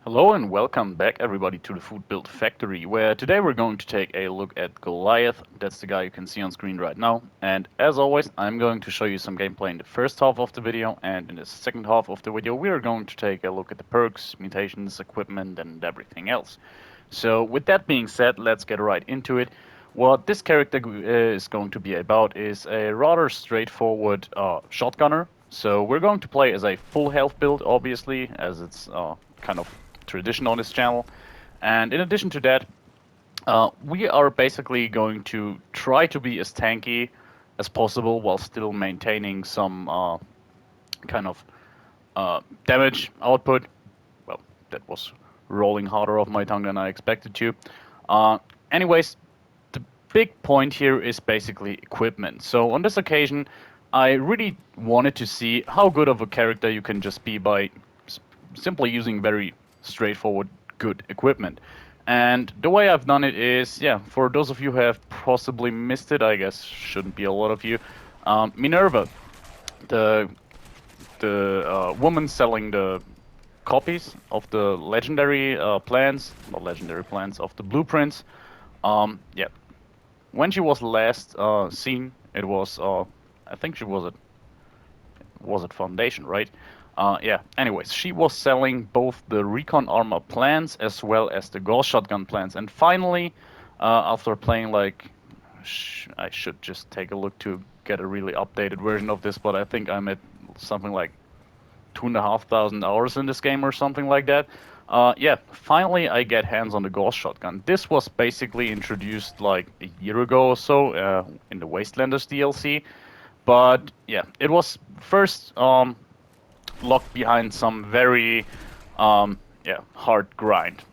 Hello and welcome back everybody to the Foodbuild factory, where today we're going to take a look at Goliath. That's the guy you can see on screen right now. And as always, I'm going to show you some gameplay in the first half of the video, and in the second half of the video we are going to take a look at the perks, mutations, equipment and everything else. So with that being said, let's get right into it. What this character is going to be about is a rather straightforward shotgunner. So we're going to play as a full health build, obviously, as it's kind of tradition on this channel. And in addition to that, we are basically going to try to be as tanky as possible while still maintaining some kind of damage output. Well, that was rolling harder off my tongue than I expected to. Anyways, the big point here is basically equipment. So on this occasion, I really wanted to see how good of a character you can just be by simply using very straightforward, good equipment. And the way I've done it is, yeah, for those of you who have possibly missed it, I guess shouldn't be a lot of you, Minerva, the woman selling the copies of the legendary plans, not legendary plans, of the blueprints. Yeah, when she was last seen, it was, I think she was at Foundation, right? Yeah, anyways, she was selling both the Recon Armor plans as well as the Gauss Shotgun plans. And finally, after playing like... I should just take a look to get a really updated version of this, but I think I'm at something like 2,500 hours in this game or something like that. Yeah, finally I get hands on the Gauss Shotgun. This was basically introduced like a year ago or so in the Wastelanders DLC. But yeah, it was first locked behind some very hard grind.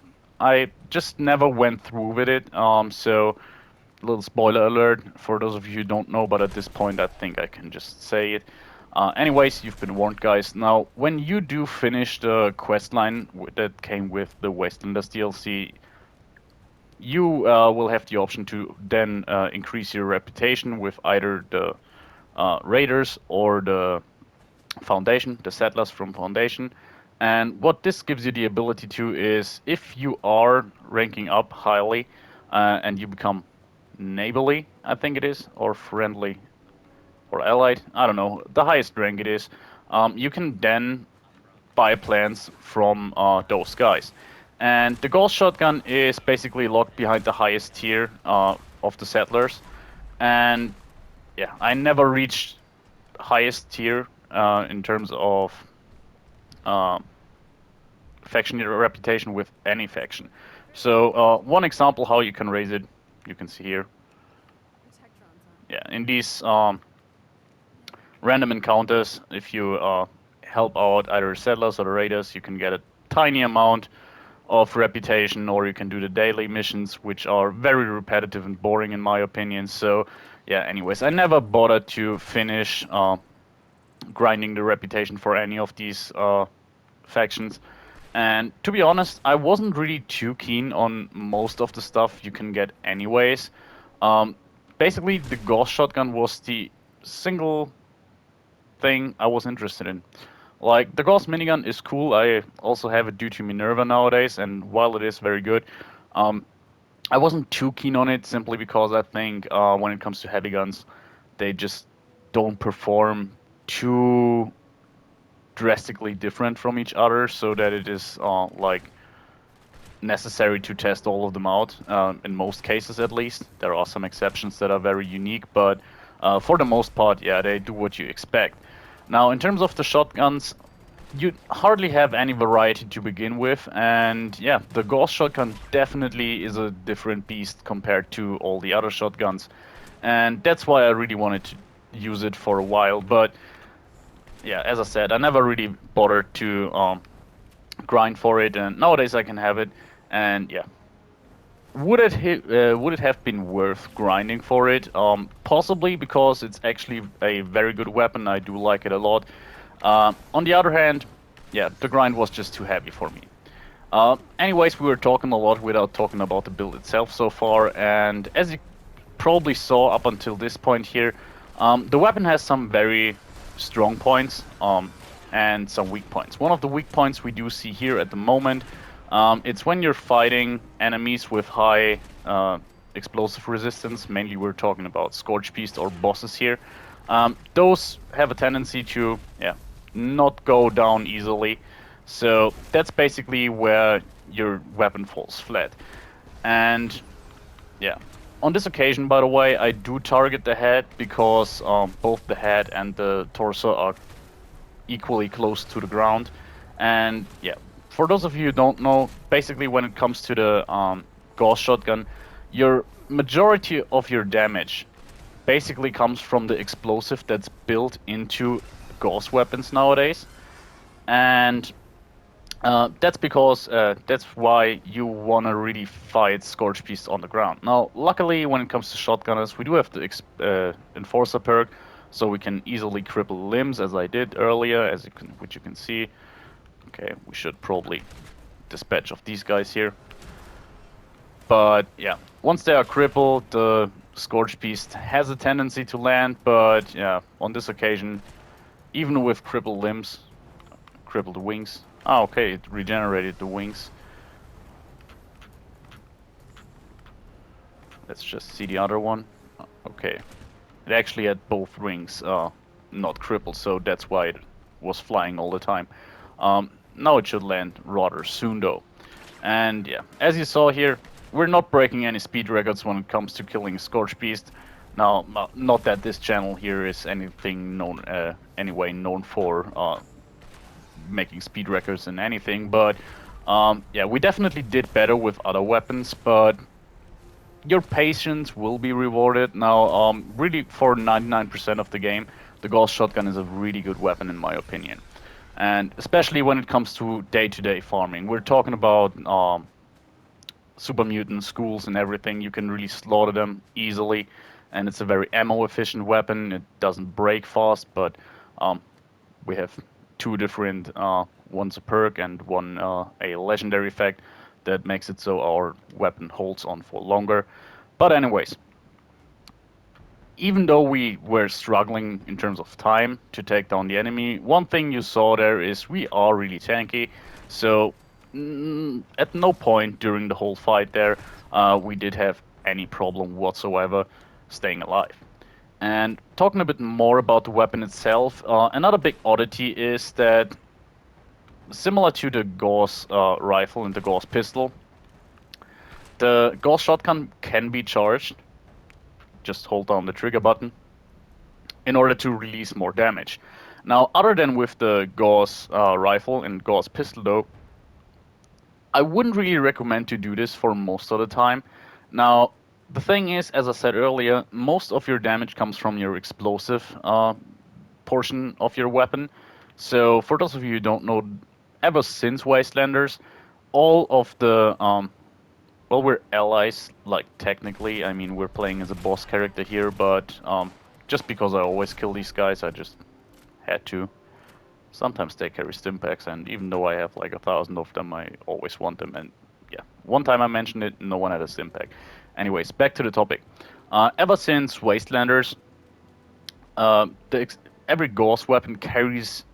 I just never went through with it. So little spoiler alert for those of you who don't know, but at this point I think I can just say it. Anyways, you've been warned, guys. Now, when you do finish the questline that came with the Wastelanders DLC, you will have the option to then increase your reputation with either the Raiders or the Foundation, the settlers from Foundation. And what this gives you the ability to is, if you are ranking up highly and you become neighborly, I think it is, or friendly, or allied, I don't know, the highest rank it is, you can then buy plans from those guys. And the Gauss Shotgun is basically locked behind the highest tier of the settlers. And yeah, I never reached highest tier in terms of faction reputation with any faction. So one example how you can raise it, you can see here. Yeah, in these random encounters, if you help out either settlers or the raiders, you can get a tiny amount of reputation, or you can do the daily missions, which are very repetitive and boring in my opinion. So yeah, anyways, I never bothered to finish grinding the reputation for any of these factions. And to be honest, I wasn't really too keen on most of the stuff you can get anyways. Basically, the Gauss Shotgun was the single thing I was interested in. Like, the Gauss minigun is cool. I also have it due to Minerva nowadays, and while it is very good, I wasn't too keen on it simply because I think when it comes to heavy guns, they just don't perform too drastically different from each other, so that it is like necessary to test all of them out. In most cases, at least, there are some exceptions that are very unique, but for the most part, yeah, they do what you expect. Now, in terms of the shotguns, you hardly have any variety to begin with, and yeah, the Gauss Shotgun definitely is a different beast compared to all the other shotguns, and that's why I really wanted to use it for a while. But yeah, as I said, I never really bothered to grind for it, and nowadays I can have it. And yeah, would it have been worth grinding for it? Possibly, because it's actually a very good weapon. I do like it a lot. On the other hand, yeah, the grind was just too heavy for me. Anyways, we were talking a lot without talking about the build itself so far, and as you probably saw up until this point here, the weapon has some very strong points and some weak points. One of the weak points we do see here at the moment It's when you're fighting enemies with high explosive resistance. Mainly we're talking about Scorch Beast or bosses here. Those have a tendency to not go down easily. So that's basically where your weapon falls flat. And yeah, on this occasion, by the way, I do target the head because both the head and the torso are equally close to the ground. And yeah, for those of you who don't know, basically when it comes to the Gauss Shotgun, your majority of your damage basically comes from the explosive that's built into Gauss weapons nowadays. And that's because that's why you want to really fight Scorch Beast on the ground. Now, luckily, when it comes to shotgunners, we do have the Enforcer perk, so we can easily cripple limbs, as I did earlier, which you can see. Okay, we should probably dispatch of these guys here. But yeah, once they are crippled, the Scorch Beast has a tendency to land, but yeah, on this occasion, even with crippled limbs, crippled wings. Ah, okay, it regenerated the wings. Let's just see the other one. Okay, it actually had both wings not crippled, so that's why it was flying all the time. Now it should land rather soon though. And yeah, as you saw here, we're not breaking any speed records when it comes to killing Scorch Beast. Now, not that this channel here is anything known, anyway known for making speed records and anything, but yeah, we definitely did better with other weapons, but your patience will be rewarded. Now, really, for 99% of the game, the Gauss Shotgun is a really good weapon in my opinion. And especially when it comes to day-to-day farming. We're talking about super mutant schools and everything. You can really slaughter them easily, and it's a very ammo-efficient weapon. It doesn't break fast, but we have two different, one's a perk and one a legendary effect that makes it so our weapon holds on for longer. But anyways, even though we were struggling in terms of time to take down the enemy, one thing you saw there is we are really tanky. So at no point during the whole fight there we did have any problem whatsoever staying alive. And talking a bit more about the weapon itself, another big oddity is that similar to the Gauss rifle and the Gauss pistol, the Gauss shotgun can be charged. Just hold down the trigger button in order to release more damage. Now, other than with the Gauss rifle and Gauss pistol though, I wouldn't really recommend to do this for most of the time. Now, the thing is, as I said earlier, most of your damage comes from your explosive portion of your weapon. So, for those of you who don't know, ever since Wastelanders, all of the well, we're allies, like, technically. I mean, we're playing as a boss character here, but just because I always kill these guys, I just had to. Sometimes they carry stimpaks, and even though I have like 1,000 of them, I always want them. And yeah, one time I mentioned it, no one had a stimpak. Anyways, back to the topic. Ever since Wastelanders, every Gauss weapon carries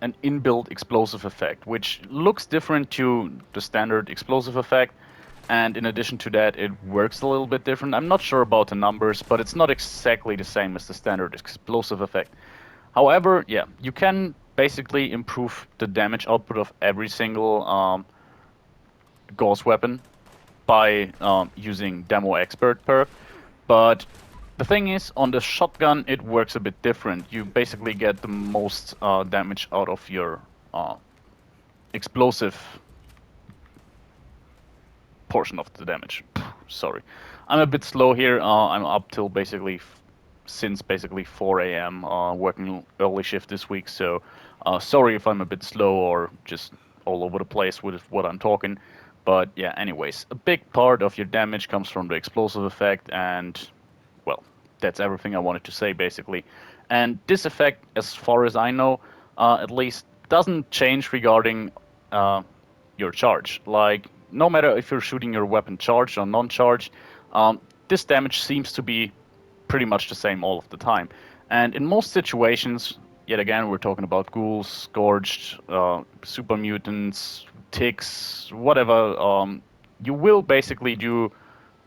an inbuilt explosive effect, which looks different to the standard explosive effect. And in addition to that, it works a little bit different. I'm not sure about the numbers, but it's not exactly the same as the standard explosive effect. However, yeah, you can basically improve the damage output of every single Gauss weapon by using Demo Expert perk. But the thing is, on the shotgun, it works a bit different. You basically get the most damage out of your explosive portion of the damage. Sorry, I'm a bit slow here. I'm up till since basically 4 a.m. Working early shift this week, so sorry if I'm a bit slow or just all over the place with what I'm talking. But yeah, anyways, a big part of your damage comes from the explosive effect, and well, that's everything I wanted to say basically. And this effect, as far as I know, at least, doesn't change regarding your charge. Like, no matter if you're shooting your weapon charged or non-charged, this damage seems to be pretty much the same all of the time. And in most situations, yet again, we're talking about ghouls, scourged, super mutants, ticks, whatever. You will basically do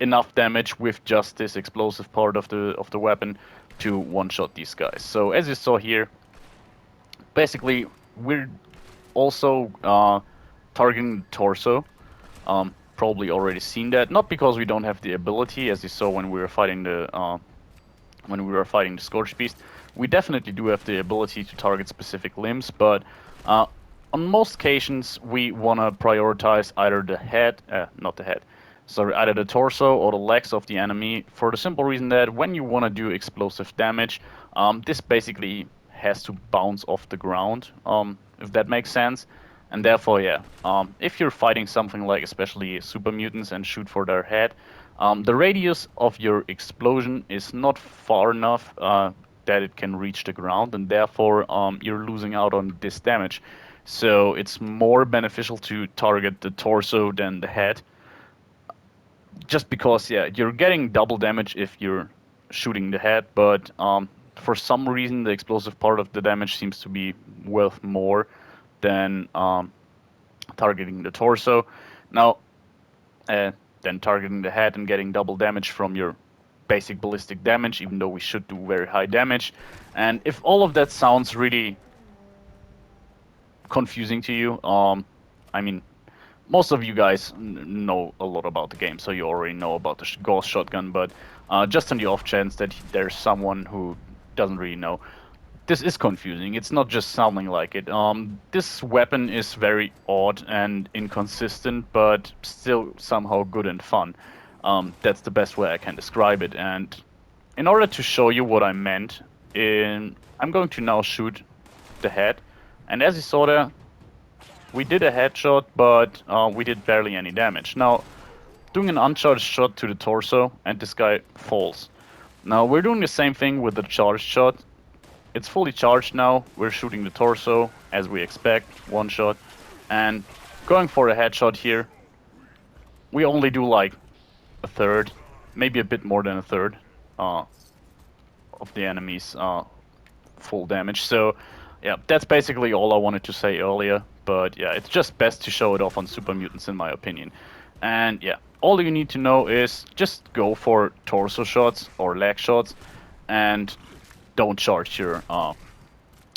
enough damage with just this explosive part of the weapon to one-shot these guys. So as you saw here, basically we're also targeting the torso. Probably already seen that, not because we don't have the ability, as you saw when we were fighting the Scorched Beast. We definitely do have the ability to target specific limbs, but on most occasions we want to prioritize either the head, not the head, sorry, either the torso or the legs of the enemy, for the simple reason that when you want to do explosive damage, this basically has to bounce off the ground, if that makes sense. And therefore, yeah, if you're fighting something like especially super mutants and shoot for their head, the radius of your explosion is not far enough that it can reach the ground, and therefore you're losing out on this damage. So it's more beneficial to target the torso than the head, just because, yeah, you're getting double damage if you're shooting the head, but for some reason the explosive part of the damage seems to be worth more than targeting the torso. Now, then targeting the head and getting double damage from your basic ballistic damage, even though we should do very high damage. And if all of that sounds really confusing to you, I mean, most of you guys know a lot about the game, so you already know about the Gauss Shotgun, but just on the off chance that there's someone who doesn't really know, this is confusing. It's not just sounding like it. This weapon is very odd and inconsistent, but still somehow good and fun. That's the best way I can describe it. And in order to show you what I meant, I'm going to now shoot the head. And as you saw there, we did a headshot, but we did barely any damage. Now, doing an uncharged shot to the torso, and this guy falls. Now, we're doing the same thing with the charged shot. It's fully charged now, we're shooting the torso, as we expect, one shot, and going for a headshot here, we only do like a third, maybe a bit more than a third of the enemy's full damage. So yeah, that's basically all I wanted to say earlier, but yeah, it's just best to show it off on super mutants in my opinion. And yeah, all you need to know is just go for torso shots or leg shots, and don't charge your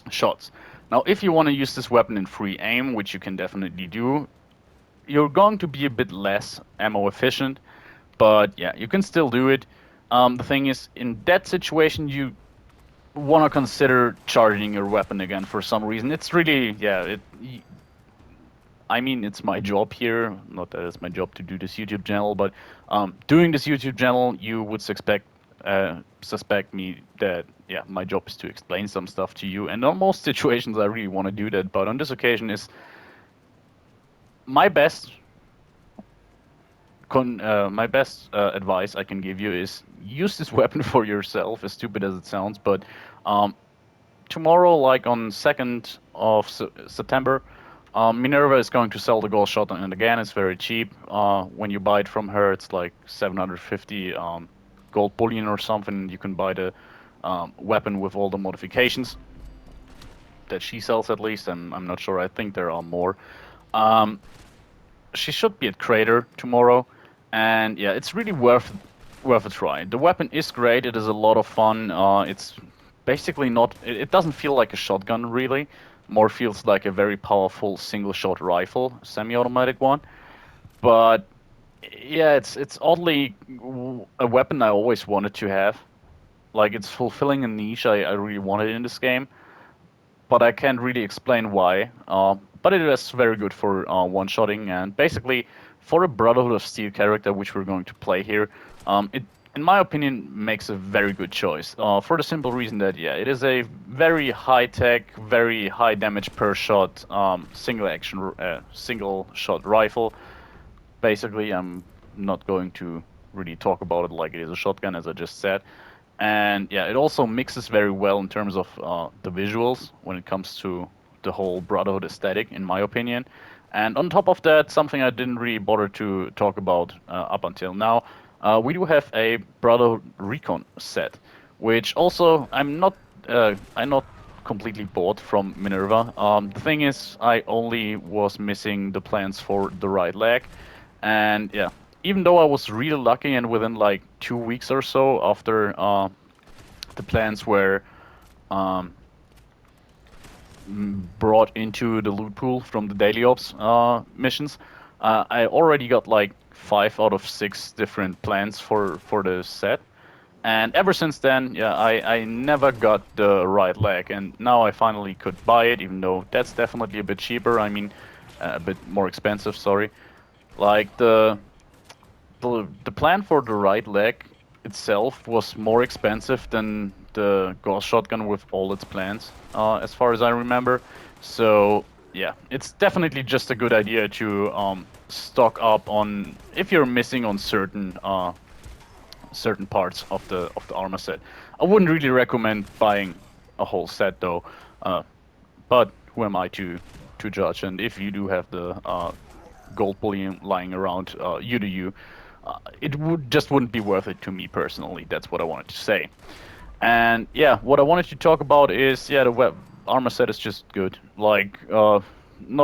shots. Now, if you want to use this weapon in free aim, which you can definitely do, you're going to be a bit less ammo efficient, but yeah, you can still do it. The thing is, in that situation, you want to consider charging your weapon again for some reason. It's really, yeah, I mean, it's my job here, not that it's my job to do this YouTube channel, but doing this YouTube channel, you would suspect me that, yeah, my job is to explain some stuff to you, and on most situations I really want to do that, but on this occasion is my best advice I can give you is use this weapon for yourself, as stupid as it sounds, but tomorrow, like on 2nd of September, Minerva is going to sell the Gauss Shotgun, and again, it's very cheap. When you buy it from her, it's like 750 gold bullion or something. You can buy the weapon with all the modifications that she sells, at least, and I'm not sure. I think there are more. She should be at Crater tomorrow, and yeah, it's really worth a try. The weapon is great. It is a lot of fun. It's basically not. It doesn't feel like a shotgun really. More feels like a very powerful single-shot rifle, semi-automatic one. But yeah, it's oddly a weapon I always wanted to have. Like, it's fulfilling a niche I really wanted in this game, but I can't really explain why. But it is very good for one-shotting, and basically for a Brotherhood of Steel character, which we're going to play here, it, in my opinion, makes a very good choice. For the simple reason that, yeah, it is a very high-tech, very high damage per shot, single-shot rifle. Basically, I'm not going to really talk about it like it is a shotgun, as I just said. And yeah, it also mixes very well in terms of the visuals when it comes to the whole Brotherhood aesthetic, in my opinion. And on top of that, something I didn't really bother to talk about up until now, we do have a Brotherhood Recon set, which also I'm not completely bought from Minerva. The thing is, I only was missing the plans for the right leg, and yeah, even though I was really lucky and within like 2 weeks or so after the plans were um, brought into the loot pool from the daily ops missions, I already got like 5 out of 6 different plans for the set. And ever since then, yeah, I never got the right leg, and now I finally could buy it, even though that's definitely a bit cheaper. I mean, a bit more expensive, sorry. Like, the plan for the right leg itself was more expensive than the Gauss Shotgun with all its plans, as far as I remember. So, yeah, it's definitely just a good idea to stock up on, if you're missing on certain parts of the armor set. I wouldn't really recommend buying a whole set though, but who am I to judge? And if you do have the gold bullion lying around, you do you. It wouldn't be worth it to me personally. That's what I wanted to say. And yeah, what I wanted to talk about is, yeah, the web armor set is just good. Like, not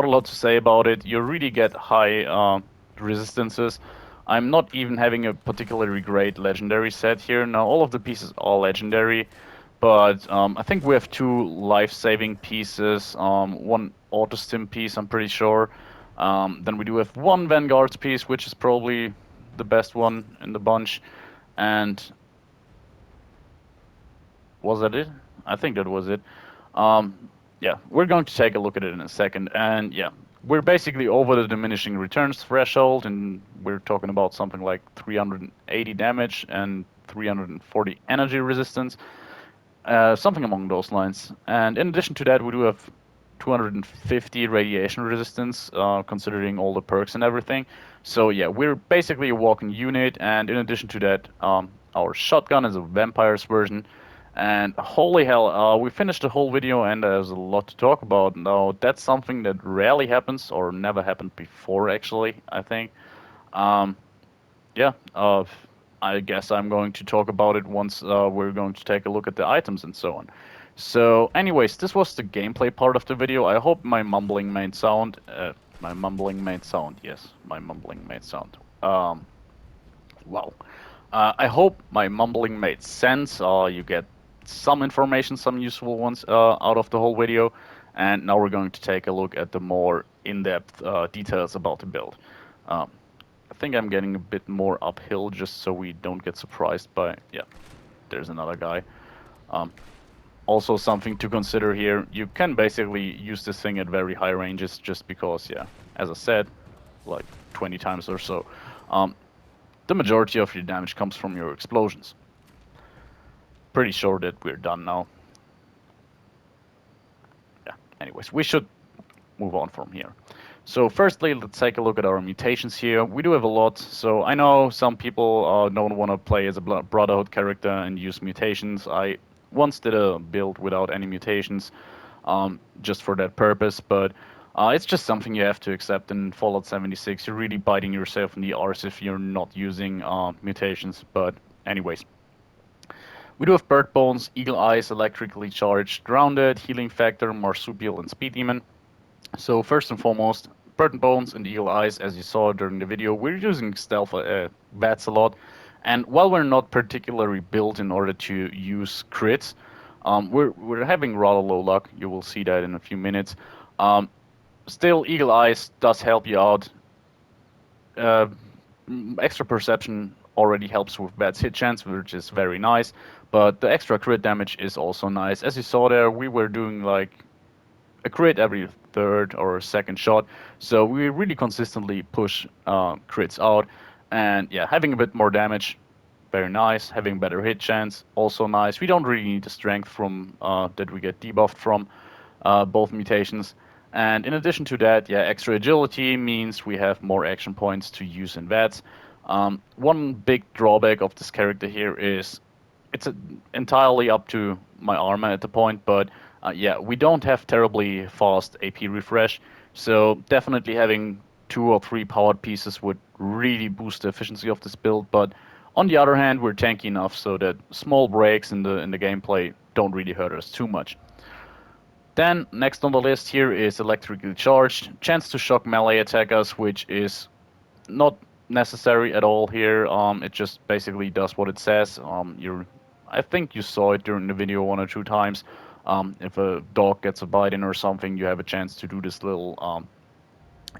a lot to say about it. You really get high resistances. I'm not even having a particularly great legendary set here. Now, all of the pieces are legendary, but I think we have 2 life-saving pieces, 1 auto-stim piece, I'm pretty sure. Then we do have 1 Vanguard's piece, which is probably the best one in the bunch. And was that it? I think that was it. Yeah, we're going to take a look at it in a second. And yeah, we're basically over the diminishing returns threshold, and we're talking about something like 380 damage and 340 energy resistance, something along those lines. And in addition to that, we do have 250 radiation resistance, considering all the perks and everything. So yeah, we're basically a walking unit, and in addition to that, our shotgun is a vampire's version. And holy hell, we finished the whole video and there's a lot to talk about. Now, that's something that rarely happens, or never happened before, actually, I think. Um, yeah, I guess I'm going to talk about it once we're going to take a look at the items and so on. So, anyways, this was the gameplay part of the video. I hope my mumbling made sound. My mumbling made sound, yes, my mumbling made sound. Wow. I hope my mumbling made sense. You get some information, some useful ones out of the whole video. And now we're going to take a look at the more in-depth details about the build. I think I'm getting a bit more uphill just so we don't get surprised by... Yeah, there's another guy. Also something to consider here, you can basically use this thing at very high ranges just because, yeah, as I said, like 20 times or so. The majority of your damage comes from your explosions. Pretty sure that we're done now. Yeah, anyways, we should move on from here. So firstly, let's take a look at our mutations here. We do have a lot, so I know some people don't want to play as a Brotherhood character and use mutations. I once did a build without any mutations, just for that purpose, but it's just something you have to accept in Fallout 76. You're really biting yourself in the arse if you're not using mutations, but anyways. We do have Bird Bones, Eagle Eyes, Electrically Charged, Grounded, Healing Factor, Marsupial, and Speed Demon. So first and foremost, Bird Bones and Eagle Eyes, as you saw during the video, we're using stealth vats a lot. And while we're not particularly built in order to use crits, we're having rather low luck. You will see that in a few minutes. Still, Eagle Eyes does help you out. Extra perception already helps with Vats hit chance, which is very nice. But the extra crit damage is also nice. As you saw there, we were doing like a crit every third or second shot. So we really consistently push crits out. And yeah, having a bit more damage, very nice. Having better hit chance, also nice. We don't really need the strength from that we get debuffed from both mutations. And in addition to that, yeah, extra agility means we have more action points to use in VATS. One big drawback of this character here is it's entirely up to my armor at the point, but yeah, we don't have terribly fast AP refresh, so definitely having 2 or 3 powered pieces would really boost the efficiency of this build. But on the other hand, we're tanky enough so that small breaks in the gameplay don't really hurt us too much. Then next on the list here is electrically charged, chance to shock melee attackers, which is not necessary at all here. It just basically does what it says. I think you saw it during the video one or two times. If a dog gets a bite in or something, you have a chance to do this little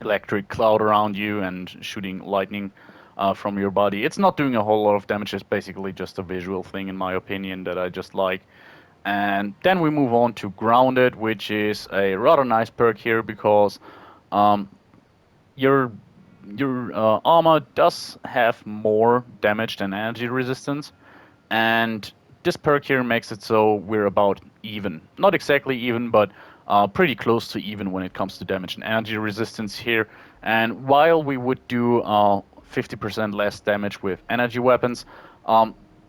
electric cloud around you and shooting lightning from your body. It's not doing a whole lot of damage. It's basically just a visual thing, in my opinion, that I just like. And then we move on to Grounded, which is a rather nice perk here because um, your armor does have more damage than energy resistance, and this perk here makes it so we're about even. Not exactly even, but pretty close to even when it comes to damage and energy resistance here. And while we would do 50% less damage with energy weapons,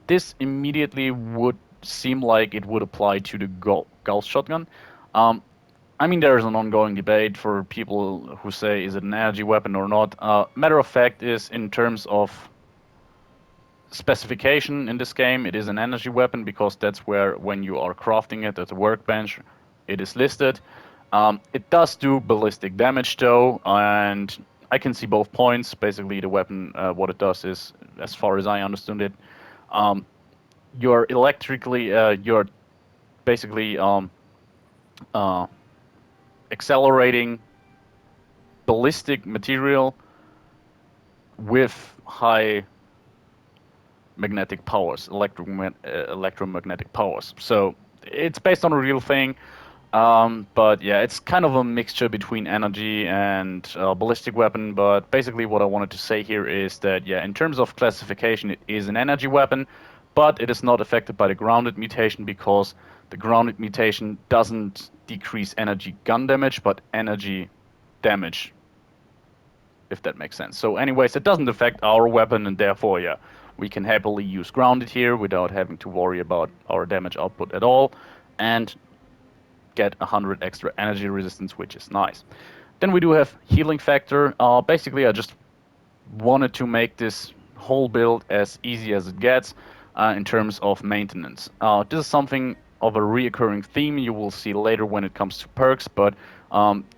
this immediately would seem like it would apply to the Gauss Shotgun. I mean, there is an ongoing debate for people who say, is it an energy weapon or not? Matter of fact is, in terms of specification in this game, it is an energy weapon because that's where, when you are crafting it at the workbench, it is listed. It does do ballistic damage though, and I can see both points. Basically, the weapon, what it does is, as far as I understood it, you're electrically, you're basically uh, accelerating ballistic material with high magnetic powers, electromagnetic powers. So it's based on a real thing, but yeah, it's kind of a mixture between energy and ballistic weapon. But basically, what I wanted to say here is that yeah, in terms of classification, it is an energy weapon, but it is not affected by the grounded mutation because the grounded mutation doesn't decrease energy gun damage, but energy damage, if that makes sense. So anyways, it doesn't affect our weapon, and therefore, yeah, we can happily use grounded here without having to worry about our damage output at all, and get 100 extra energy resistance, which is nice. Then we do have healing factor. Basically, I just wanted to make this whole build as easy as it gets in terms of maintenance. This is something of a reoccurring theme you will see later when it comes to perks, but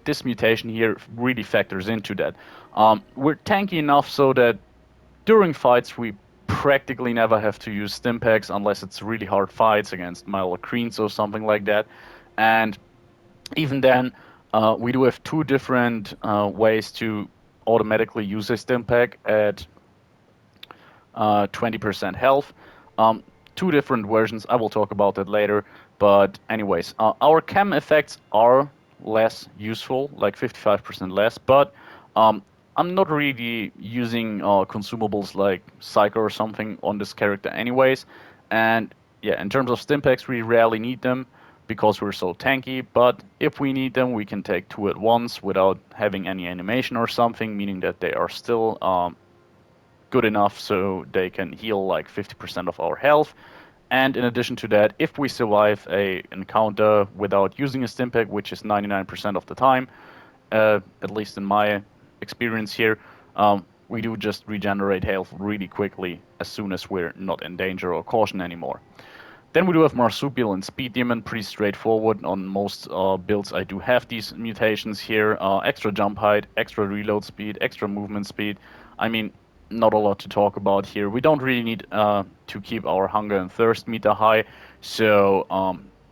this mutation here really factors into that. We're tanky enough so that during fights we practically never have to use stimpaks unless it's really hard fights against Myelocreans or something like that. And even then, we do have two different ways to automatically use a stimpak at 20% health. Two different versions, I will talk about that later. But anyways, our chem effects are less useful, like 55% less, but I'm not really using consumables like Psycho or something on this character anyways. And yeah, in terms of stimpaks, we rarely need them because we're so tanky, but if we need them, we can take two at once without having any animation or something, meaning that they are still good enough so they can heal like 50% of our health. And in addition to that, if we survive a encounter without using a stimpak, which is 99% of the time, at least in my experience here, we do just regenerate health really quickly as soon as we're not in danger or caution anymore. Then we do have Marsupial and Speed Demon, pretty straightforward. On most builds I do have these mutations here. Extra jump height, extra reload speed, extra movement speed. I mean, not a lot to talk about here. We don't really need to keep our hunger and thirst meter high, so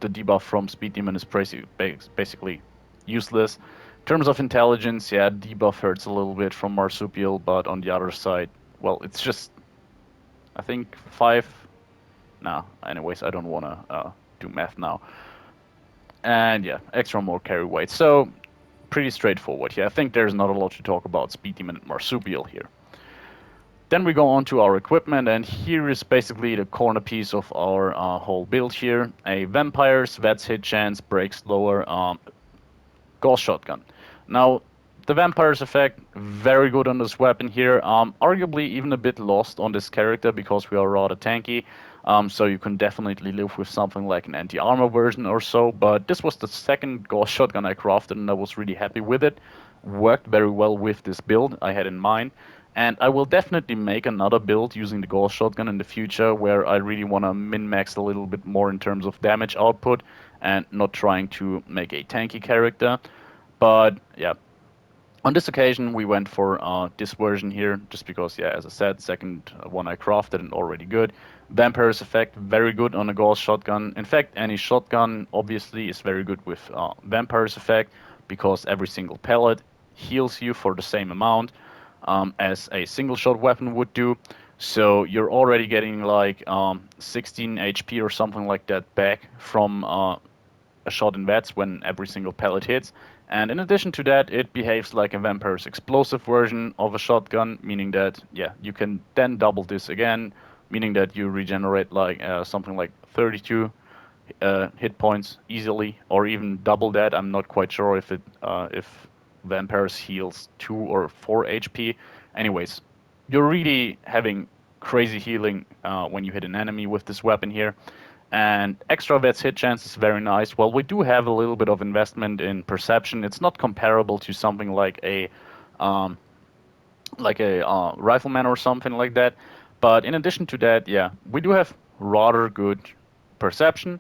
the debuff from Speed Demon is basically useless. In terms of intelligence, yeah, debuff hurts a little bit from Marsupial, but on the other side, well, it's just, I think, 5. No, anyways, I don't want to do math now. And yeah, extra more carry weight. So, pretty straightforward. Yeah, I think there's not a lot to talk about Speed Demon and Marsupial here. Then we go on to our equipment, and here is basically the corner piece of our whole build here. A Vampire's Vats hit chance, breaks lower, Gauss Shotgun. Now, the Vampire's effect, very good on this weapon here. Arguably even a bit lost on this character because we are rather tanky. So you can definitely live with something like an anti-armor version or so. But this was the second Gauss Shotgun I crafted, and I was really happy with it. Worked very well with this build I had in mind. And I will definitely make another build using the Gauss Shotgun in the future where I really want to min-max a little bit more in terms of damage output and not trying to make a tanky character. But yeah, on this occasion, we went for this version here, just because, yeah, as I said, second one I crafted and already good. Vampire's effect, very good on a Gauss Shotgun. In fact, any shotgun obviously is very good with Vampire's effect, because every single pellet heals you for the same amount as a single shot weapon would do. So you're already getting like 16 HP or something like that back from a shot in vats when every single pellet hits. And in addition to that, it behaves like a vampire's explosive version of a shotgun, meaning that, yeah, you can then double this again, meaning that you regenerate like something like 32 hit points easily, or even double that. I'm not quite sure if vampires heals 2 or 4 HP. Anyways, you're really having crazy healing when you hit an enemy with this weapon here. And extra vets hit chance is very nice. Well, we do have a little bit of investment in perception. It's not comparable to something um, like a rifleman or something like that. But in addition to that, yeah, we do have rather good perception.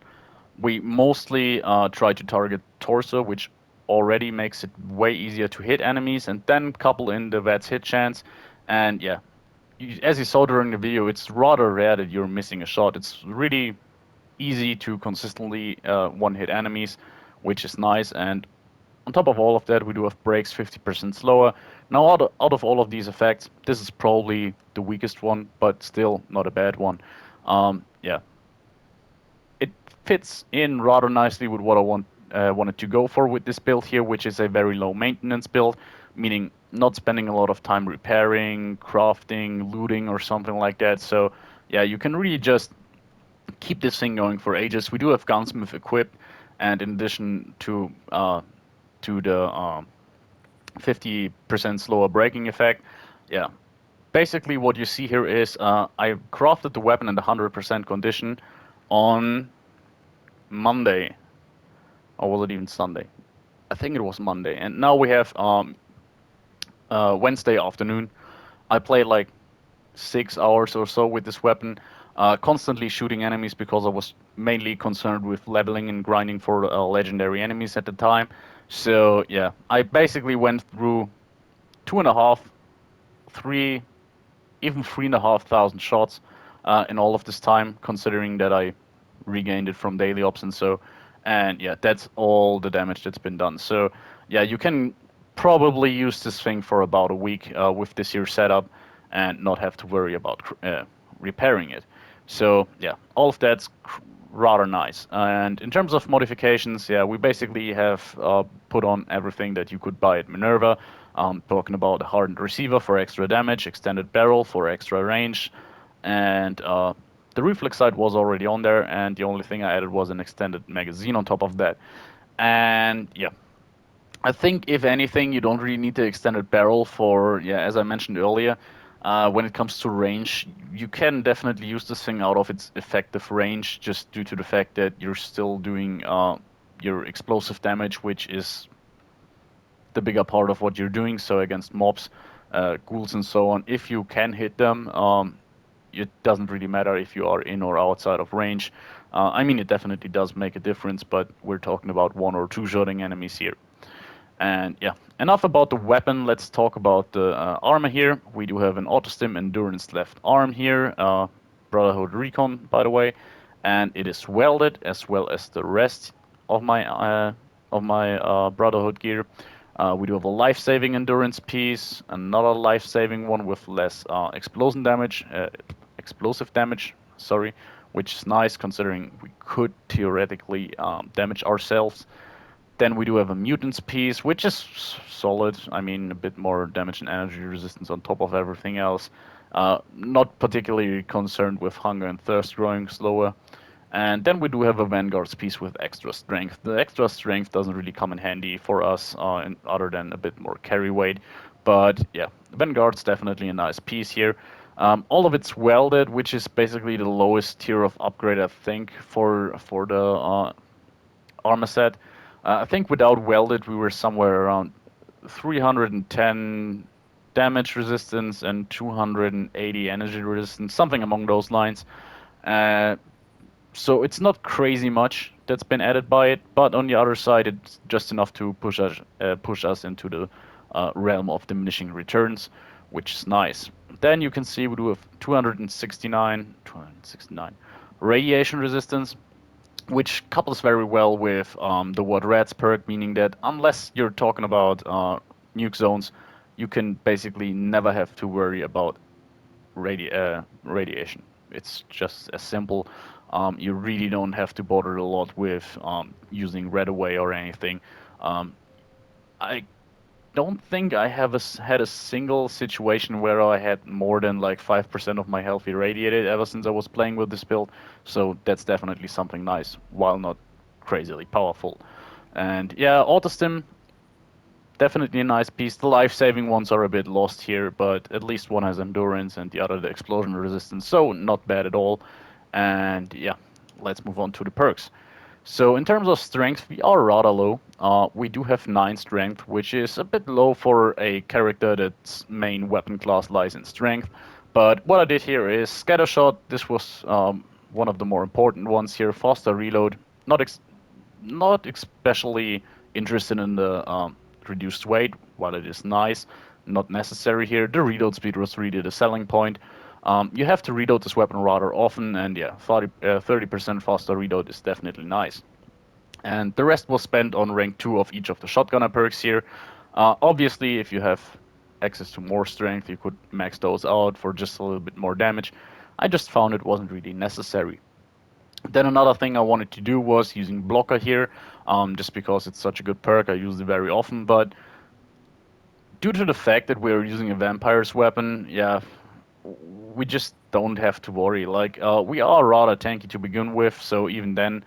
We mostly try to target torso, which already makes it way easier to hit enemies, and then couple in the vet's hit chance. And yeah, as you saw during the video, it's rather rare that you're missing a shot. It's really easy to consistently one-hit enemies, which is nice. And on top of all of that, we do have brakes 50% slower. Now, out of all of these effects, this is probably the weakest one, but still not a bad one. Yeah, it fits in rather nicely with what I wanted to go for with this build here, which is a very low maintenance build, meaning not spending a lot of time repairing, crafting, looting, or something like that. So yeah, you can really just keep this thing going for ages. We do have Gunsmith equipped, and in addition to the 50% slower braking effect, yeah. Basically, what you see here is I crafted the weapon in the 100% condition on Monday, or was it even Sunday? I think it was Monday, and now we have Wednesday afternoon. I played like 6 hours or so with this weapon, constantly shooting enemies because I was mainly concerned with leveling and grinding for legendary enemies at the time. So yeah, I basically went through 2.5, 3, even 3,500 shots in all of this time, considering that I regained it from daily ops and so. And yeah, that's all the damage that's been done. So yeah, you can probably use this thing for about a week with this here setup and not have to worry about repairing it. So yeah, all of that's rather nice. And in terms of modifications, yeah, we basically have put on everything that you could buy at Minerva. Talking about a hardened receiver for extra damage, extended barrel for extra range, and the reflex sight was already on there, and the only thing I added was an extended magazine on top of that. And yeah, I think if anything, you don't really need the extended barrel for, yeah, as I mentioned earlier, when it comes to range, you can definitely use this thing out of its effective range just due to the fact that you're still doing your explosive damage, which is the bigger part of what you're doing. So against mobs, ghouls, and so on, if you can hit them, it doesn't really matter if you are in or outside of range. I mean, it definitely does make a difference, but we're talking about one or two shooting enemies here. And yeah, enough about the weapon. Let's talk about the armor here. We do have an Autostim Endurance left arm here, Brotherhood Recon, by the way, and it is welded as well as the rest of my Brotherhood gear. We do have a life-saving endurance piece, another life-saving one with less explosive damage. Sorry, which is nice considering we could theoretically damage ourselves. Then we do have a mutants piece, which is solid. I mean, a bit more damage and energy resistance on top of everything else. Not particularly concerned with hunger and thirst growing slower. And then we do have a Vanguard's piece with extra strength. The extra strength doesn't really come in handy for us, other than a bit more carry weight. But yeah, Vanguard's definitely a nice piece here. All of it's welded, which is basically the lowest tier of upgrade, I think, for the armor set. I think without welded, we were somewhere around 310 damage resistance and 280 energy resistance, something among those lines. Uh, so it's not crazy much, that's been added by it, but on the other side, it's just enough to push us into the realm of diminishing returns, which is nice. Then you can see we do have 269 radiation resistance, which couples very well with the What Rats perk, meaning that unless you're talking about nuke zones, you can basically never have to worry about radiation. It's just as simple. You really don't have to bother a lot with using red away or anything. I don't think I have had a single situation where I had more than like 5% of my health irradiated ever since I was playing with this build, so that's definitely something nice, while not crazily powerful. And yeah, Autostim, definitely a nice piece. The life-saving ones are a bit lost here, but at least one has endurance and the other the explosion resistance, so not bad at all. And yeah, let's move on to the perks. So in terms of strength, we are rather low. We do have 9 strength, which is a bit low for a character that's main weapon class lies in strength. But what I did here is Scattershot. This was one of the more important ones here. Faster reload. Not especially interested in the reduced weight, while it is nice. Not necessary here. The reload speed was really the selling point. You have to reload this weapon rather often, and yeah, 30% faster reload is definitely nice. And the rest was spent on rank 2 of each of the shotgunner perks here. Obviously, if you have access to more strength, you could max those out for just a little bit more damage. I just found it wasn't really necessary. Then another thing I wanted to do was using blocker here, just because it's such a good perk. I use it very often, but due to the fact that we're using a vampire's weapon, yeah, we just don't have to worry. Like, we are rather tanky to begin with, so even then,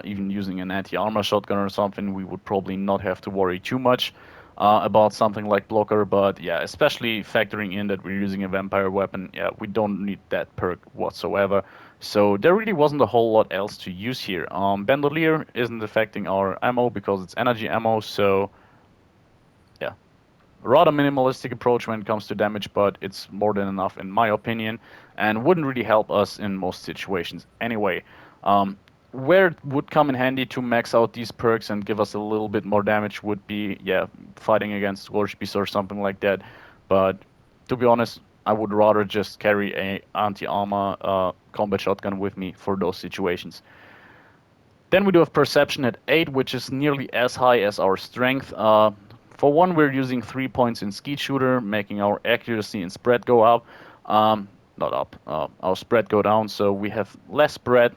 even using an anti-armor shotgun or something, we would probably not have to worry too much about something like blocker. But yeah, especially factoring in that we're using a vampire weapon, yeah, we don't need that perk whatsoever. So there really wasn't a whole lot else to use here. Bandolier isn't affecting our ammo because it's energy ammo, so yeah, rather minimalistic approach when it comes to damage, but it's more than enough in my opinion, and wouldn't really help us in most situations anyway. Where it would come in handy to max out these perks and give us a little bit more damage would be, yeah, fighting against Ghoulish beasts or something like that. But to be honest, I would rather just carry a anti-armor combat shotgun with me for those situations. Then we do have Perception at 8, which is nearly as high as our Strength. For one, we're using 3 points in Skeet Shooter, making our accuracy and spread go up. Not up, our spread go down, so we have less spread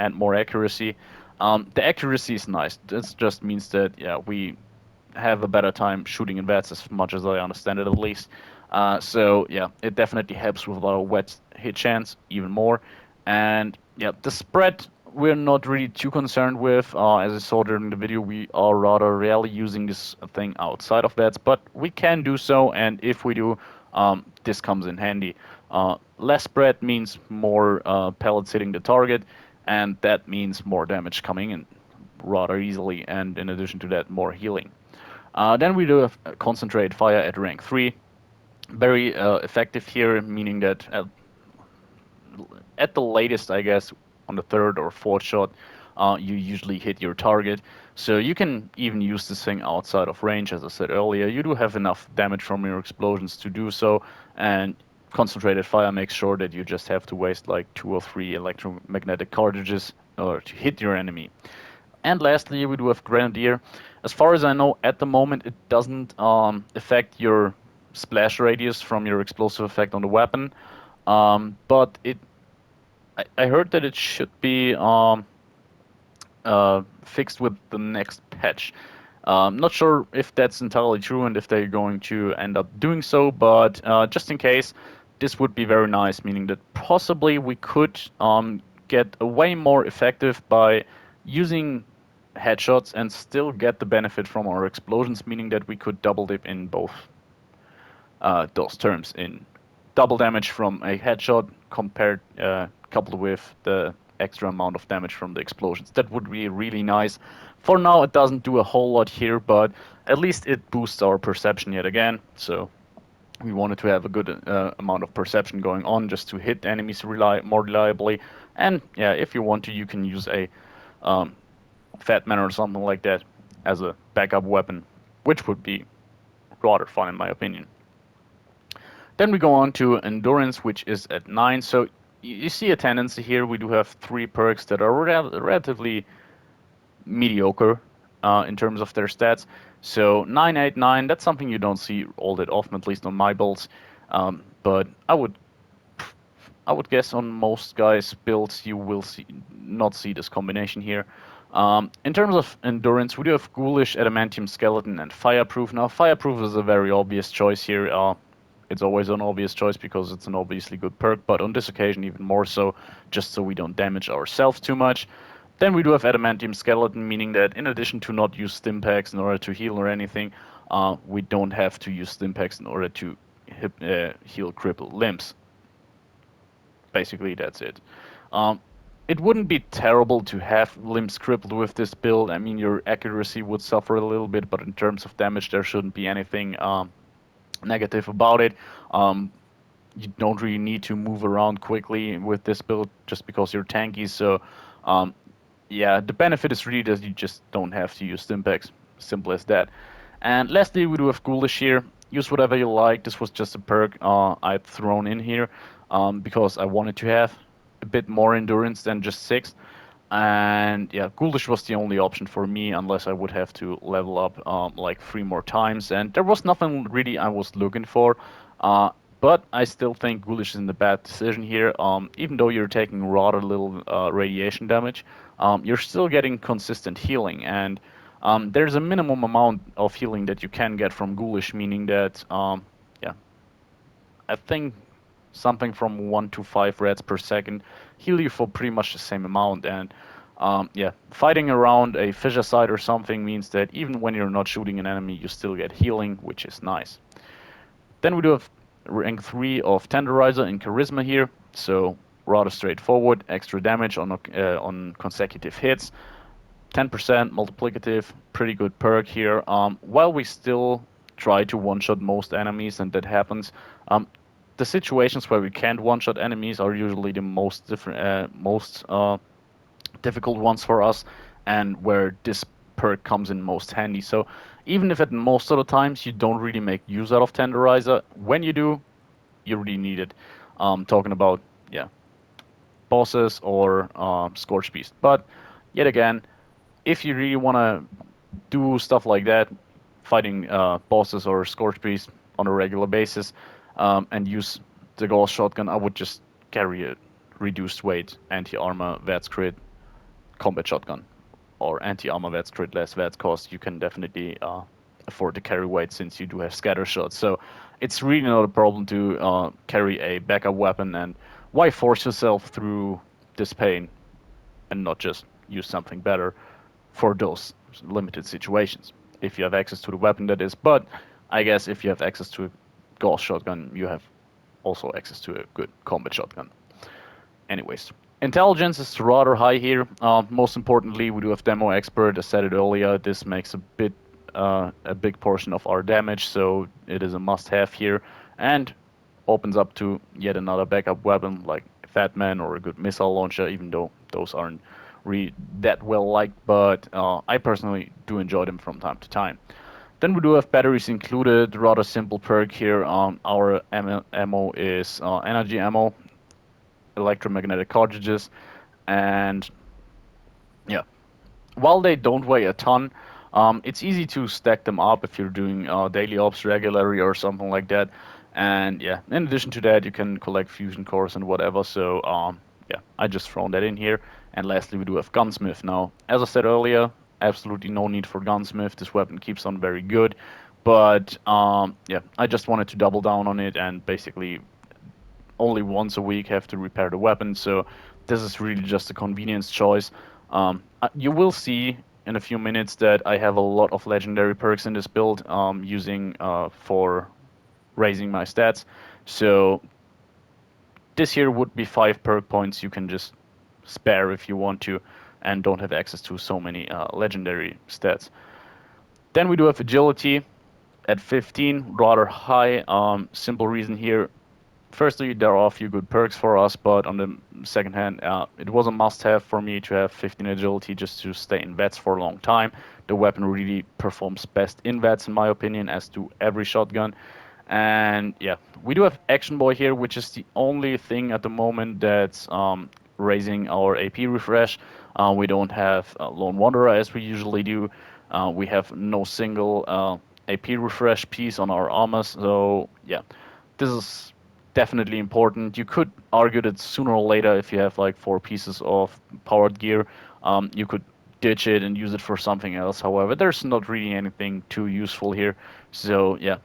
and more accuracy. The accuracy is nice. This just means that, yeah, we have a better time shooting in vats, as much as I understand it at least. So yeah, it definitely helps with our wet hit chance even more. And yeah, the spread we're not really too concerned with. As I saw during the video, we are rather rarely using this thing outside of vats, but we can do so, and if we do, this comes in handy. Less spread means more pellets hitting the target, and that means more damage coming in rather easily, and in addition to that, more healing. Then we do have Concentrate Fire at rank 3. Very effective here, meaning that at the latest, I guess, on the third or fourth shot, you usually hit your target. So you can even use this thing outside of range, as I said earlier. You do have enough damage from your explosions to do so, and Concentrated Fire makes sure that you just have to waste like 2 or 3 electromagnetic cartridges to hit your enemy. And lastly, we do have Grenadier. As far as I know, at the moment, it doesn't affect your splash radius from your explosive effect on the weapon. But I heard that it should be fixed with the next patch. Not sure if that's entirely true and if they're going to end up doing so, but just in case, this would be very nice, meaning that possibly we could get a way more effective by using headshots and still get the benefit from our explosions, meaning that we could double dip in both those terms, in double damage from a headshot compared coupled with the extra amount of damage from the explosions. That would be really nice. For now, it doesn't do a whole lot here, but at least it boosts our perception yet again. So we wanted to have a good amount of perception going on just to hit enemies more reliably. And yeah, if you want to, you can use a Fat Man or something like that as a backup weapon, which would be rather fun in my opinion. Then we go on to Endurance, which is at 9. So you see a tendency here. We do have 3 perks that are relatively mediocre in terms of their stats. So 989, that's something you don't see all that often, at least on my builds. But I would guess on most guys' builds you will not see this combination here. In terms of endurance, we do have Ghoulish, Adamantium Skeleton, and Fireproof. Now, Fireproof is a very obvious choice here. It's always an obvious choice because it's an obviously good perk, but on this occasion even more so, just so we don't damage ourselves too much. Then we do have Adamantium Skeleton, meaning that in addition to not use Stimpaks in order to heal or anything, we don't have to use Stimpaks in order to heal crippled limbs. Basically, that's it. Um, it wouldn't be terrible to have limbs crippled with this build. I mean, your accuracy would suffer a little bit, but in terms of damage, there shouldn't be anything negative about it. Um, you don't really need to move around quickly with this build just because you're tanky. So, um, yeah, the benefit is really that you just don't have to use Stimpaks. Simple as that. And lastly, we do have Ghoulish here. Use whatever you like. This was just a perk I've thrown in here because I wanted to have a bit more endurance than just 6. And yeah, Ghoulish was the only option for me unless I would have to level up like 3 more times. And there was nothing really I was looking for. But I still think Ghoulish isn't a bad decision here. Even though you're taking rather little radiation damage, you're still getting consistent healing. And there's a minimum amount of healing that you can get from Ghoulish, meaning that, yeah, I think something from 1 to 5 reds per second heal you for pretty much the same amount. And yeah, fighting around a fissure site or something means that even when you're not shooting an enemy, you still get healing, which is nice. Then we do have rank 3 of Tenderizer in Charisma here, so rather straightforward, extra damage on consecutive hits, 10% multiplicative, pretty good perk here. While we still try to one-shot most enemies, and that happens, the situations where we can't one-shot enemies are usually the most difficult ones for us, and where this perk comes in most handy. So even if at most of the times you don't really make use out of Tenderizer, when you do, you really need it. Talking about, yeah, bosses or Scorch Beast. But yet again, if you really want to do stuff like that, fighting bosses or Scorch Beast on a regular basis, and use the Gauss Shotgun, I would just carry a reduced weight anti-armor vats crit combat shotgun, or anti-armor vats crit less vats cost. You can definitely afford to carry weight since you do have scatter shots. So it's really not a problem to carry a backup weapon, and why force yourself through this pain and not just use something better for those limited situations. If you have access to the weapon, that is. But I guess if you have access to a Gauss shotgun, you have also access to a good combat shotgun. Anyways, intelligence is rather high here. Most importantly, we do have demo expert. I said it earlier. This makes a big portion of our damage, so it is a must-have here, and opens up to yet another backup weapon like Fat Man or a good missile launcher. Even though those aren't really that well liked, but I personally do enjoy them from time to time. Then we do have batteries included, rather simple perk here. Our ammo is energy ammo, electromagnetic cartridges, and yeah, while they don't weigh a ton, it's easy to stack them up if you're doing daily ops regularly or something like that. And yeah, in addition to that, you can collect fusion cores and whatever. So yeah, I just thrown that in here. And lastly, we do have Gunsmith. Now, as I said earlier, absolutely no need for Gunsmith. This weapon keeps on very good. But yeah, I just wanted to double down on it and basically only once a week have to repair the weapon. So this is really just a convenience choice. You will see in a few minutes that I have a lot of legendary perks in this build using for raising my stats. So this here would be 5 perk points you can just spare if you want to and don't have access to so many legendary stats. Then we do have agility at 15, rather high. Simple reason here, firstly, there are a few good perks for us, but on the second hand, it was a must-have for me to have 15 agility just to stay in vats for a long time. The weapon really performs best in vats, in my opinion, as do every shotgun. And yeah, we do have Action Boy here, which is the only thing at the moment that's raising our AP refresh. We don't have Lone Wanderer as we usually do. We have no single AP refresh piece on our armors, so yeah, this is definitely important. You could argue that sooner or later, if you have like 4 pieces of powered gear, you could ditch it and use it for something else. However, there's not really anything too useful here. So yeah,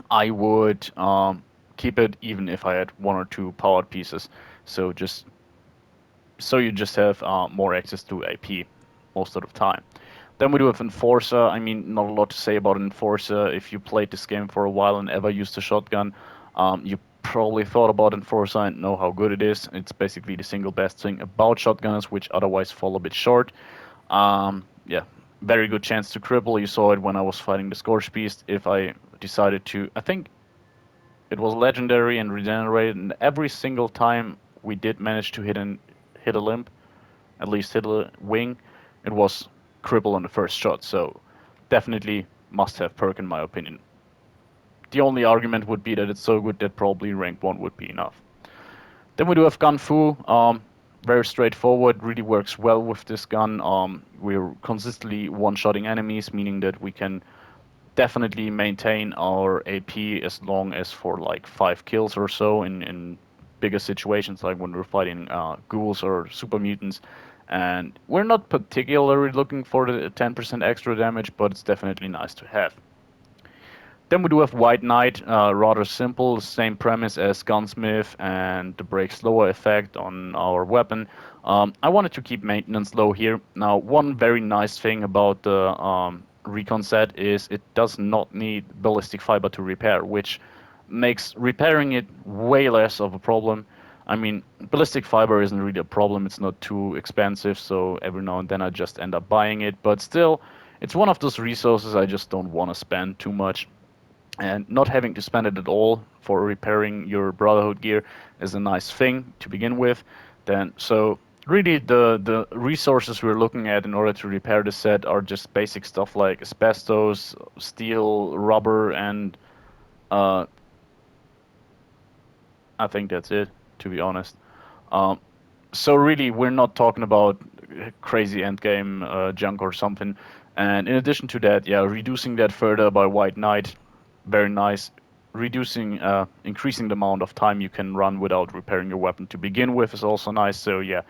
I would keep it even if I had 1 or 2 powered pieces. So you just have more access to AP most of the time. Then we do have Enforcer. I mean, not a lot to say about Enforcer. If you played this game for a while and ever used a shotgun, you probably thought about Enforcer and know how good it is. It's basically the single best thing about shotguns, which otherwise fall a bit short. Yeah, very good chance to cripple. You saw it when I was fighting the Scorch Beast. If I decided to, I think it was legendary and regenerated, and every single time we did manage to hit a limb, at least hit a wing, it was cripple on the first shot. So definitely must have perk in my opinion. The only argument would be that it's so good that probably rank 1 would be enough. Then we do have Gun Fu. Very straightforward, really works well with this gun. We're consistently one-shotting enemies, meaning that we can definitely maintain our AP as long as for like 5 kills or so in bigger situations, like when we're fighting ghouls or super mutants. And we're not particularly looking for the 10% extra damage, but it's definitely nice to have. Then we do have White Knight, rather simple, same premise as Gunsmith and the break slower effect on our weapon. I wanted to keep maintenance low here. Now, one very nice thing about the recon set is it does not need ballistic fiber to repair, which makes repairing it way less of a problem. I mean, ballistic fiber isn't really a problem, it's not too expensive, so every now and then I just end up buying it, but still, it's one of those resources I just don't want to spend too much, and not having to spend it at all for repairing your Brotherhood gear is a nice thing to begin with. Then, so really, the resources we're looking at in order to repair the set are just basic stuff like asbestos, steel, rubber, and uh, I think that's it. To be honest, um, so really, we're not talking about crazy endgame junk or something. And in addition to that, yeah, reducing that further by White Knight, very nice. Increasing the amount of time you can run without repairing your weapon to begin with is also nice. So yeah,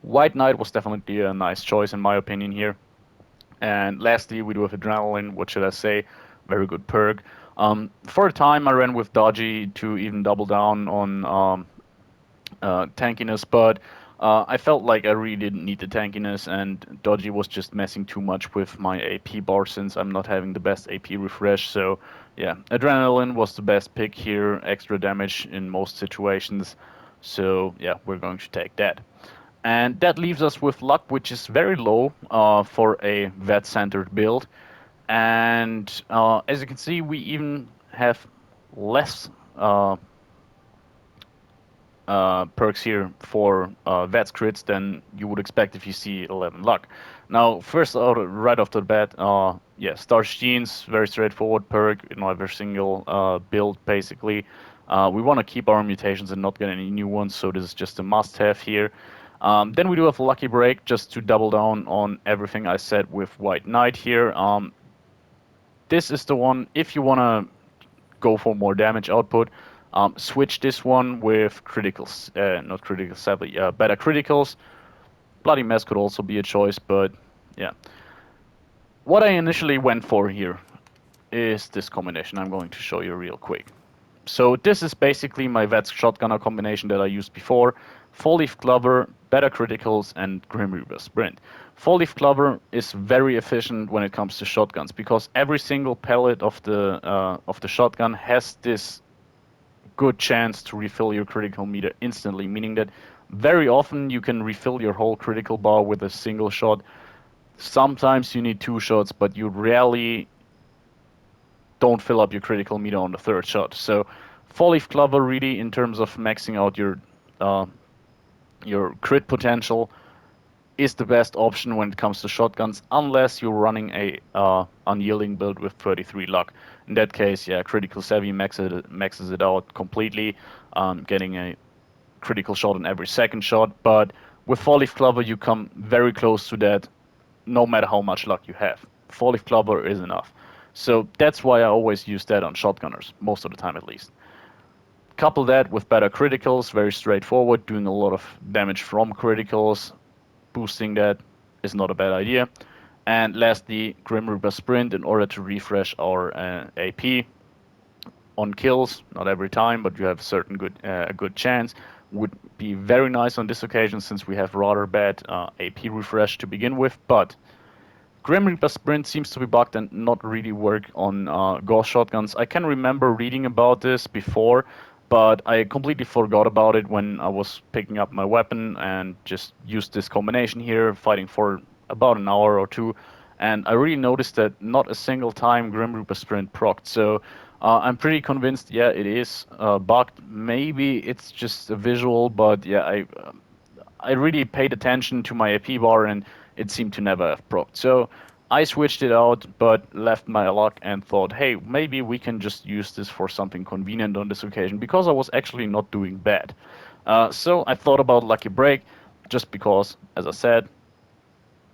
White Knight was definitely a nice choice in my opinion here. And lastly, we do have Adrenaline. What should I say? Very good perk. For a time, I ran with Dodgy to even double down on tankiness, but I felt like I really didn't need the tankiness, and Dodgy was just messing too much with my AP bar since I'm not having the best AP refresh. So, yeah, Adrenaline was the best pick here, extra damage in most situations. So, yeah, we're going to take that. And that leaves us with luck, which is very low for a vet centered build. And as you can see, we even have less perks here for VATS crits than you would expect if you see 11 luck. Now, first out, right off the bat, yeah, Starch Genes, very straightforward perk in every single build, basically. We want to keep our mutations and not get any new ones, so this is just a must-have here. Then we do have a Lucky Break, just to double down on everything I said with White Knight here. This is the one, if you want to go for more damage output, switch this one with criticals, not critical, sadly, better criticals. Bloody Mess could also be a choice, but yeah. What I initially went for here is this combination I'm going to show you real quick. So this is basically my Vats Shotgunner combination that I used before. Four Leaf Clover, better criticals, and Grim Reaper Sprint. Four Leaf Clover is very efficient when it comes to shotguns because every single pellet of the shotgun has this good chance to refill your critical meter instantly, meaning that very often you can refill your whole critical bar with a single shot. Sometimes you need 2 shots, but you rarely don't fill up your critical meter on the third shot. So Four Leaf Clover really, in terms of maxing out your crit potential, is the best option when it comes to shotguns, unless you're running a unyielding build with 33 luck. In that case, yeah, critical savvy maxes it out completely, getting a critical shot on every second shot. But with Four Leaf Clover, you come very close to that, no matter how much luck you have. Four Leaf Clover is enough. So that's why I always use that on shotgunners, most of the time at least. Couple that with better criticals, very straightforward, doing a lot of damage from criticals, boosting that is not a bad idea. And lastly, Grim Reaper Sprint in order to refresh our AP on kills. Not every time, but you have a good chance. Would be very nice on this occasion since we have rather bad AP refresh to begin with. But Grim Reaper Sprint seems to be bugged and not really work on Gauss Shotguns. I can remember reading about this before, but I completely forgot about it when I was picking up my weapon and just used this combination here, fighting for about an hour or two. And I really noticed that not a single time Grim Reaper Sprint procced. So I'm pretty convinced, yeah, it is bugged. Maybe it's just a visual, but yeah, I really paid attention to my AP bar and it seemed to never have procced. So I switched it out, but left my luck and thought, hey, maybe we can just use this for something convenient on this occasion, because I was actually not doing bad. So I thought about Lucky Break, just because, as I said,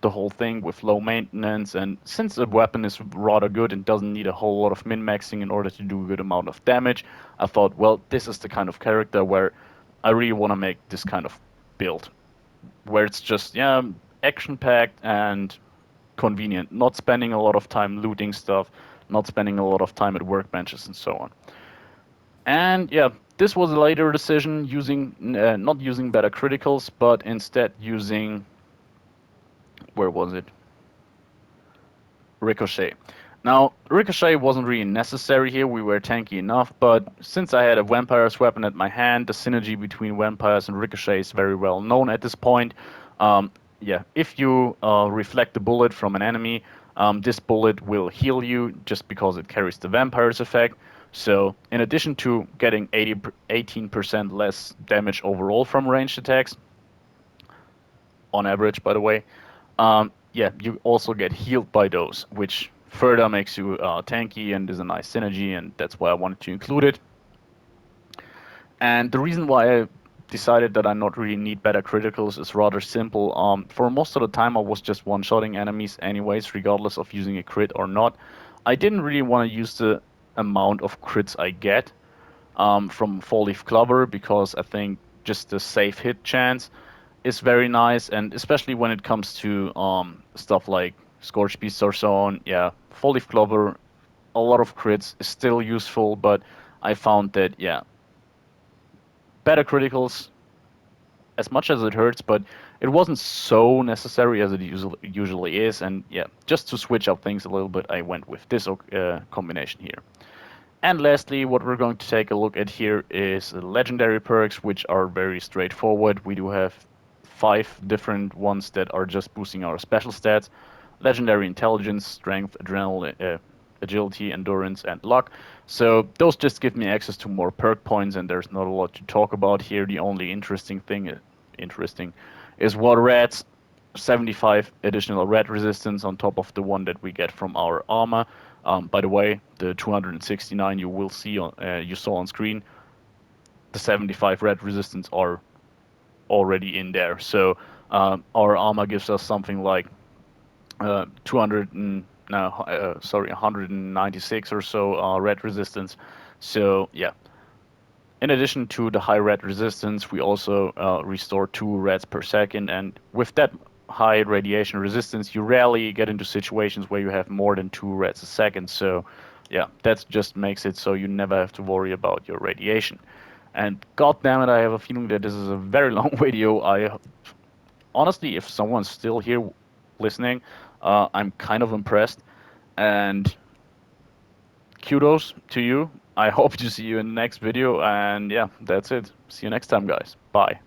the whole thing with low maintenance, and since the weapon is rather good and doesn't need a whole lot of min-maxing in order to do a good amount of damage, I thought, well, this is the kind of character where I really want to make this kind of build, where it's just, yeah, action-packed and convenient, not spending a lot of time looting stuff, not spending a lot of time at workbenches and so on. And yeah, this was a later decision, not using better criticals, but instead using, where was it? Ricochet. Now, Ricochet wasn't really necessary here, we were tanky enough, but since I had a Vampire's weapon at my hand, the synergy between Vampires and Ricochet is very well known at this point. Yeah, if you reflect the bullet from an enemy, this bullet will heal you just because it carries the Vampire's effect. So, in addition to getting 18% less damage overall from ranged attacks, on average, by the way, yeah, you also get healed by those, which further makes you tanky and is a nice synergy, and that's why I wanted to include it. And the reason why I decided that I not really need better criticals is rather simple. For most of the time, I was just one-shotting enemies anyways, regardless of using a crit or not. I didn't really want to use the amount of crits I get from Four Leaf Clover, because I think just the safe hit chance is very nice, and especially when it comes to stuff like Scorch Beast or so on. Yeah, Four Leaf Clover, a lot of crits is still useful, but I found that, yeah, better criticals, as much as it hurts, but it wasn't so necessary as it usually is. And yeah, just to switch up things a little bit, I went with this combination here. And lastly, what we're going to take a look at here is legendary perks, which are very straightforward. We do have 5 different ones that are just boosting our special stats: legendary intelligence, strength, adrenaline, agility, endurance, and luck. So those just give me access to more perk points, and there's not a lot to talk about here. The only interesting is what rats 75 additional rat resistance on top of the one that we get from our armor. By the way, the 269 you will see you saw on screen, the 75 rat resistance are already in there. So our armor gives us something like 196 or so rat resistance. So yeah. In addition to the high rat resistance, we also restore 2 rats per second, and with that high radiation resistance, you rarely get into situations where you have more than 2 rats a second. So yeah, that just makes it so you never have to worry about your radiation. And god damn it, I have a feeling that this is a very long video. Honestly, if someone's still here listening, I'm kind of impressed, and kudos to you. I hope to see you in the next video, and yeah, that's it. See you next time, guys. Bye.